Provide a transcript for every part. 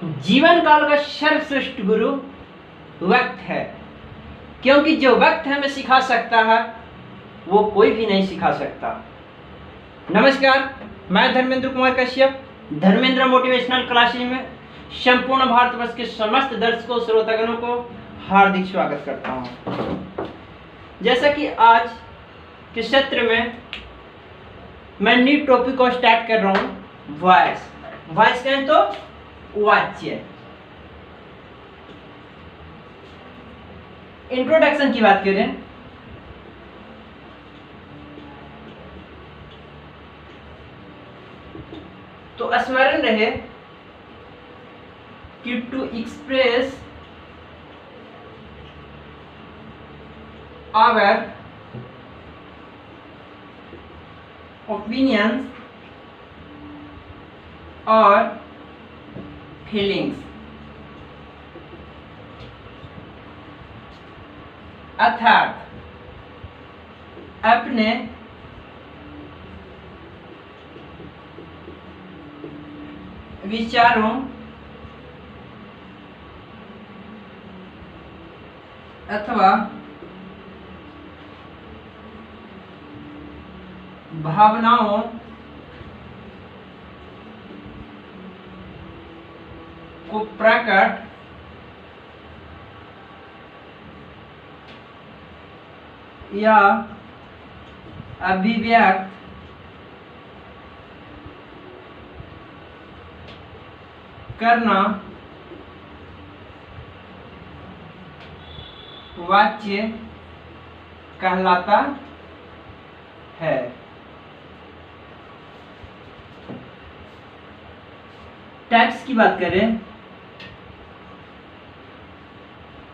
जीवन काल का सर्वश्रेष्ठ गुरु वक्त है, क्योंकि जो वक्त हमें सिखा सकता है वो कोई भी नहीं सिखा सकता। नमस्कार, मैं धर्मेंद्र कुमार कश्यप धर्मेंद्र मोटिवेशनल क्लासेज में संपूर्ण भारतवर्ष के समस्त दर्शकों श्रोतागणों को हार्दिक स्वागत करता हूं। जैसा कि आज के सत्र में मैं न्यू टॉपिक को स्टार्ट कर रहा हूं, वॉइस कहें तो वाच्य। इंट्रोडक्शन की बात करें तो स्मरण रहे कि टू एक्सप्रेस आवर ओपिनियंस और फीलिंग्स, अर्थात अपने विचारों अथवा भावनाओं को प्रकट या अभिव्यक्त करना वाच्य कहलाता है। टाइप्स की बात करें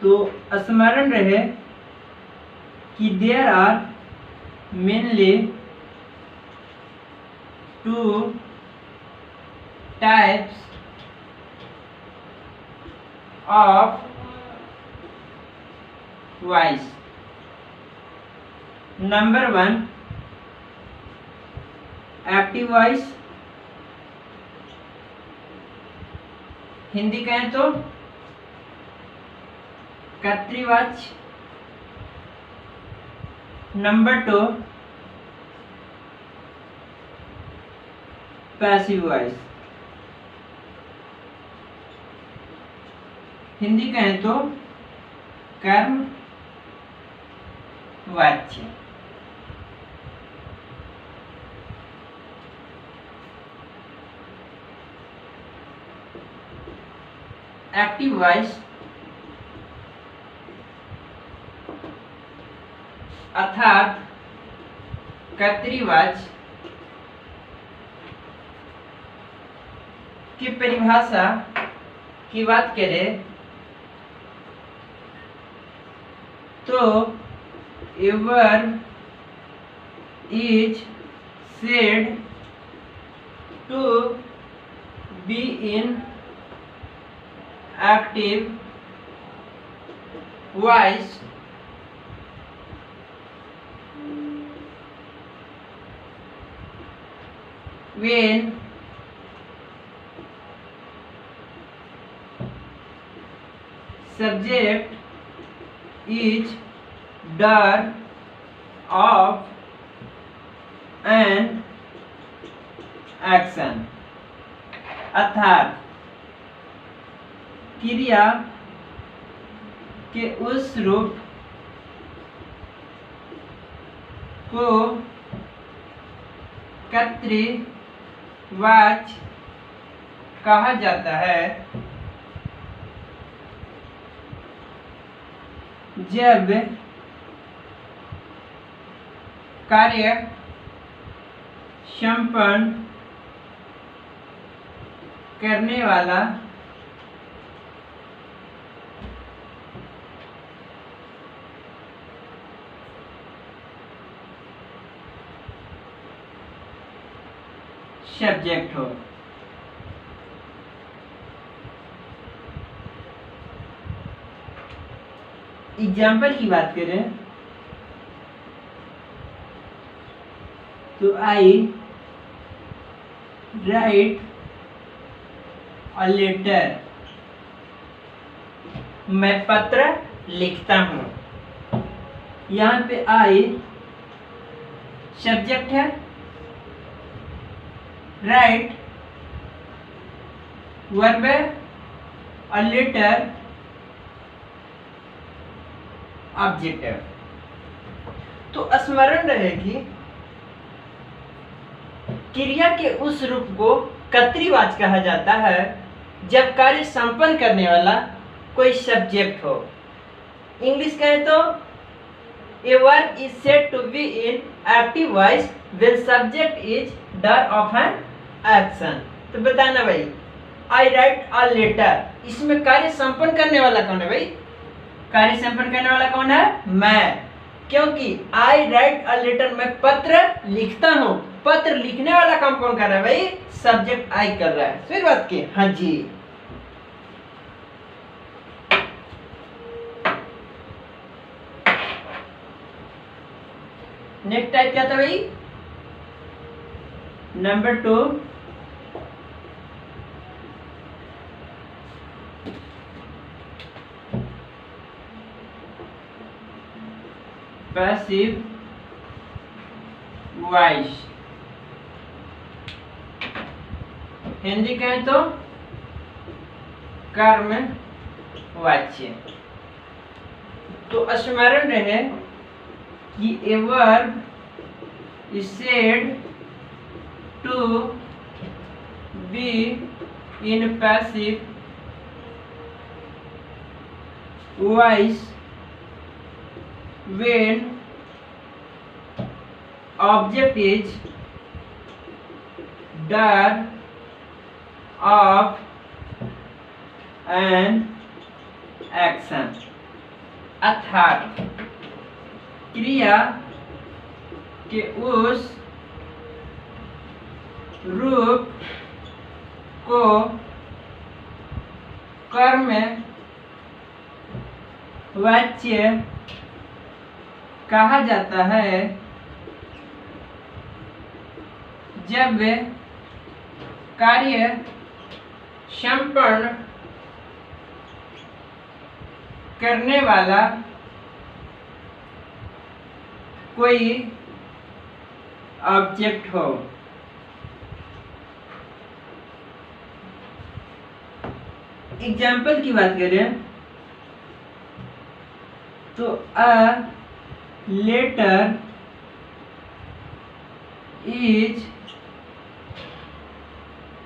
तो स्मरण रहे कि there are mainly two types of voice. Number 1, active voice, Hindi कहें तो कर्तृवाच्य। नंबर 2, पैसिव वॉइस, हिंदी कहें तो कर्म वाच्य। एक्टिव वॉइस अर्थात कर्तृवाच्य की परिभाषा की बात करें तो a verb is said to be in active voice when subject is done of an action, अर्थात क्रिया के उस रूप को कर्तृवाच्य कहा जाता है जब कार्य संपन्न करने वाला सब्जेक्ट हो। एग्जाम्पल की बात करें तो आई राइट a letter मैं पत्र लिखता हूँ। यहाँ पे आई सब्जेक्ट है, राइट वर्ब है, अ लेटर ऑब्जेक्ट है। तो स्मरण रहे कि क्रिया के उस रूप को कर्तृवाचक कहा जाता है जब कार्य संपन्न करने वाला कोई सब्जेक्ट हो। इंग्लिश कहें तो a verb is said to be in active voice when subject is done of an action। तो बताना भाई, I write a letter, इसमें कार्य संपन्न करने वाला कौन है भाई? कार्य संपन्न करने वाला कौन है? मैं। क्योंकि I write a letter, मैं पत्र लिखता हूँ। पत्र लिखने वाला काम कौन कर रहा है भाई? सब्जेक्ट I कर रहा है। फिर बात की, हाँ जी। नेक्स्ट टाइप क्या था भाई? Number 2, passive voice. हिंदी कहें तो कर्म वाच्य। तो स्मरण रहे कि a verb is said to be in passive voice when object is done of an action। अर्थात क्रिया के उस रूप को कर्म वाच्य कहा जाता है जब कार्य संपन्न करने वाला कोई ऑब्जेक्ट हो। एग्जाम्पल की बात करें तो a letter is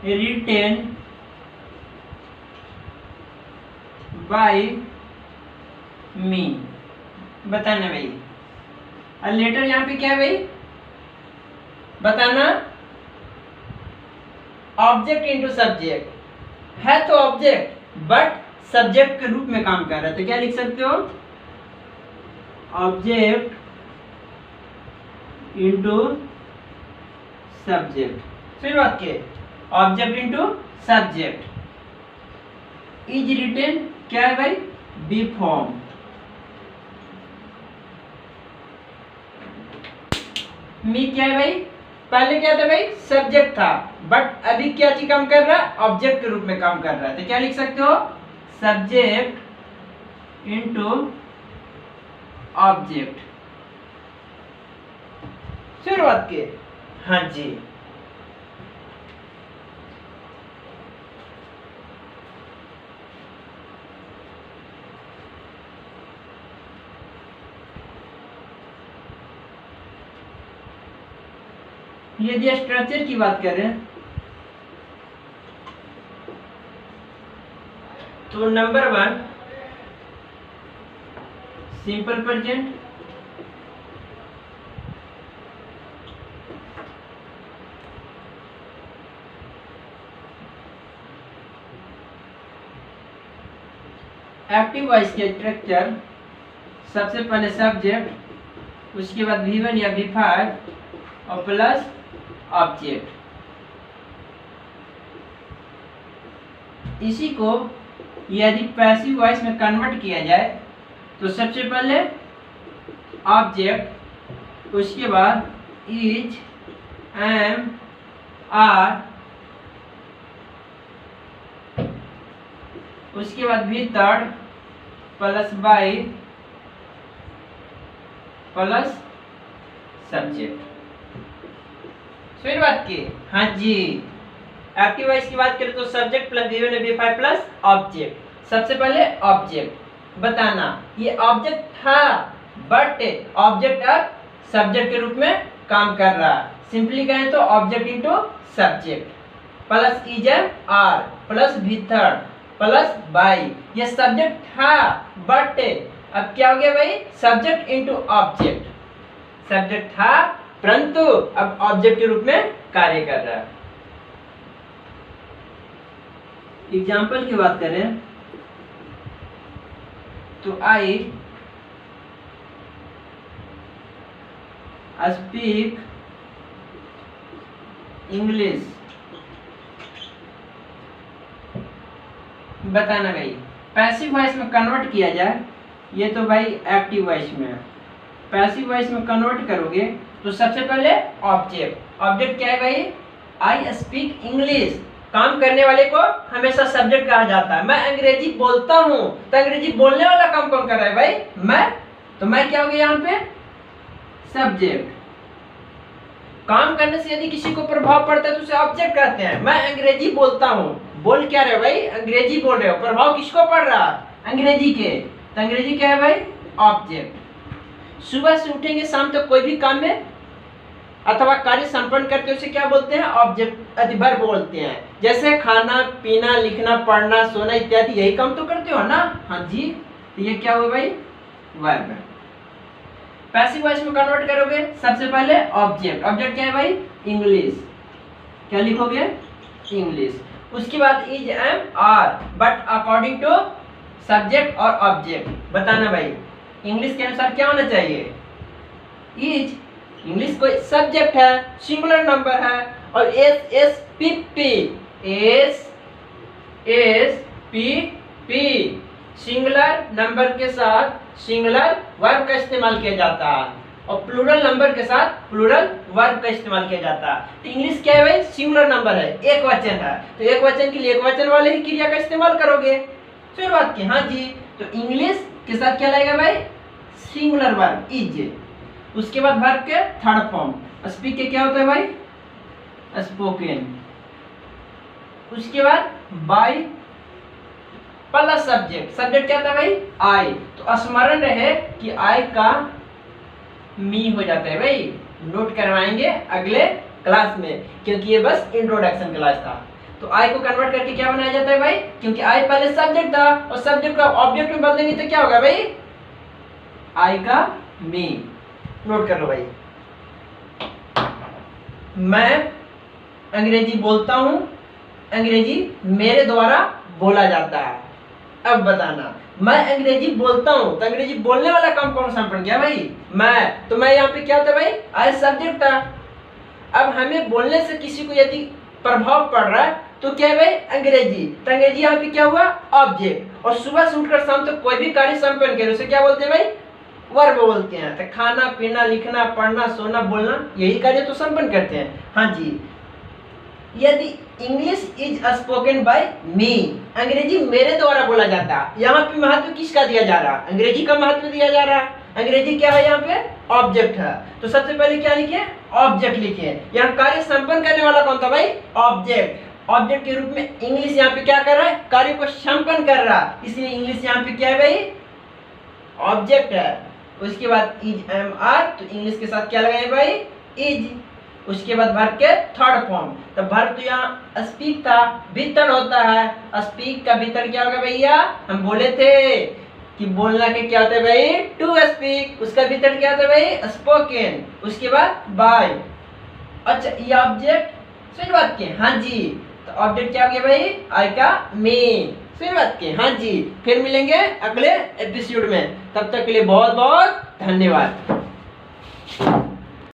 written by me. बताना भाई, अ लेटर यहाँ पे क्या है भाई? बताना। ऑब्जेक्ट इनटू सब्जेक्ट है तो ऑब्जेक्ट बट सब्जेक्ट के रूप में काम कर रहा है, तो क्या लिख सकते हो? Object into subject. फिर बात के object into subject. Is written क्या है भाई? B form. मी क्या है भाई? पहले क्या था भाई? सब्जेक्ट था, बट अभी क्या चीज काम कर रहा है? ऑब्जेक्ट के रूप में काम कर रहा है, तो क्या लिख सकते हो? Subject into object. शुरुआत के, हाँ जी। यदि स्ट्रक्चर की बात करें तो number 1 simple present, active voice के स्ट्रक्चर सबसे पहले सब्जेक्ट, उसके बाद V1 या V5 और प्लस ऑब्जेक्ट। इसी को यदि पैसिव वॉइस में कन्वर्ट किया जाए तो सबसे पहले ऑब्जेक्ट, उसके बाद इज, एम, आर, उसके बाद भी third plus by plus subject. फिर बात की, हाँ जी, एक्टिव वॉइस की बात करें तो सब्जेक्ट प्लस गिवन है V5 प्लस ऑब्जेक्ट। सबसे पहले ऑब्जेक्ट बताना, ये ऑब्जेक्ट था बट ऑब्जेक्ट अब सब्जेक्ट के रूप में काम कर रहा है। सिंपली कहें तो object into subject plus is or are plus V third plus by. ये सब्जेक्ट था बट अब क्या हो गया भाई, सब्जेक्ट इंटू ऑब्जेक्ट। सब्जेक्ट था परंतु अब ऑब्जेक्ट के रूप में कार्य कर रहा है। एग्जाम्पल की बात करें तो आई स्पीक इंग्लिश। बताना भाई, पैसिव वॉइस में कन्वर्ट किया जाए, ये तो भाई एक्टिव वॉइस में है। पैसिव वॉइस में कन्वर्ट करोगे तो सबसे पहले ऑब्जेक्ट। ऑब्जेक्ट क्या है भाई, आई स्पीक इंग्लिश। काम करने वाले को हमेशा सब्जेक्ट कहा जाता है। मैं अंग्रेजी बोलता हूँ, तो अंग्रेजी बोलने वाला काम कौन कर रहा है भाई, मैं। तो मैं क्या हो गया यहाँ पे, सब्जेक्ट। काम करने से यदि किसी को प्रभाव पड़ता है तो उसे ऑब्जेक्ट कहते हैं। मैं अंग्रेजी बोलता हूँ, बोल क्या रहे हो भाई, अंग्रेजी बोल रहे हो, प्रभाव किसको पड़ रहा है, अंग्रेजी के, तो अंग्रेजी क्या है भाई, ऑब्जेक्ट। सुबह से उठेंगे शाम तक कोई भी काम में अथवा कार्य संपन्न करते उसे क्या बोलते हैं, ऑब्जेक्ट अधिवर्ब बोलते हैं। जैसे खाना पीना लिखना पढ़ना सोना इत्यादि, यही काम तो करते हो ना, हाँ जी। तो ये क्या हुआ भाई, वर्ब है। पैसिव वॉइस में कन्वर्ट करोगे सबसे पहले ऑब्जेक्ट। ऑब्जेक्ट क्या है भाई, इंग्लिश। क्या लिखोगे, इंग्लिश। उसके बाद is am are but according to subject और ऑब्जेक्ट। बताना भाई, इंग्लिश के अनुसार क्या होना चाहिए, इज। इंग्लिश कोई सब्जेक्ट है, सिंगुलर नंबर है, और S S P P, S S P P singular number के साथ सिंगुलर वर्ब का इस्तेमाल किया जाता है, और प्लूरल नंबर के साथ प्लूरल वर्ब का इस्तेमाल किया जाता है। तो इंग्लिश क्या है भाई, सिंगुलर नंबर है, एक वचन है, तो एक वचन के लिए एक वचन वाले ही क्रिया का इस्तेमाल करोगे। फिर बात की, हाँ जी, तो इंग्लिश के साथ क्या लगेगा भाई, सिंगुलर वर्ब इज। उसके बाद वर्ब के थर्ड फॉर्म, स्पीक के क्या होता है भाई, स्पोकन। उसके बाद बाय प्लस सब्जेक्ट। सब्जेक्ट क्या था भाई, आई। तो स्मरण रहे कि आई का मी हो जाता है भाई, नोट करवाएंगे अगले क्लास में, क्योंकि ये बस इंट्रोडक्शन क्लास था। तो आई को कन्वर्ट करके क्या बनाया जाता है भाई, क्योंकि आई पहले सब्जेक्ट था और सब्जेक्ट को ऑब्जेक्ट में बदल देंगे तो क्या होगा भाई, आई का मी। नोट कर लो भाई, मैं अंग्रेजी बोलता हूं, अंग्रेजी मेरे द्वारा बोला जाता है। अब बताना, मैं अंग्रेजी बोलता हूं तो अंग्रेजी बोलने वाला काम कौन संपन्न किया भाई, मैं। तो मैं यहाँ पे क्या होता भाई, आई सब्जेक्ट था। अब हमें बोलने से किसी को यदि प्रभाव पड़ रहा है तो क्या है भाई, अंग्रेजी। तो अंग्रेजी यहाँ पे क्या हुआ, ऑब्जेक्ट। और सुबह से उठकर शाम तक कोई भी कार्य संपन्न करे उसे क्या बोलते हैं भाई, वर्ब बोलते हैं। तो खाना पीना लिखना पढ़ना सोना बोलना, यही कार्य तो संपन्न करते हैं, हाँ जी। यदि इंग्लिश इज स्पोकन बाय मी, अंग्रेजी मेरे द्वारा बोला जाता है, यहाँ पे महत्व किसका दिया जा रहा है, अंग्रेजी का महत्व दिया जा रहा है। अंग्रेजी क्या है, यहाँ पे ऑब्जेक्ट है। तो सबसे पहले क्या लिखे, ऑब्जेक्ट लिखे। यहाँ कार्य संपन्न करने वाला कौन था भाई, ऑब्जेक्ट। ऑब्जेक्ट के रूप में इंग्लिश यहाँ पे क्या कर रहा है, कार्य को संपन्न कर रहा है, इसलिए इंग्लिश यहाँ पे क्या है भाई, ऑब्जेक्ट है। उसके बाद इज एम आर, तो इंग्लिश के साथ क्या लगाए भाई, इज। उसके बाद वर्ब के थर्ड फॉर्म, तो वर्ब तो यहाँ स्पीक था, भीतर होता है। स्पीक का भीतर क्या होगा भैया, हम बोले थे कि बोलना के क्या होता है भाई, टू स्पीक। उसका भीतर क्या होता है भाई, स्पोकन। उसके बाद बाय। अच्छा, ये ऑब्जेक्ट, फिर बात की, हाँ जी, तो ऑब्जेक्ट क्या हो गया भाई, आई का मी। फिर बात की, हाँ जी। फिर मिलेंगे अगले एपिसोड में, तब तक के लिए बहुत बहुत धन्यवाद।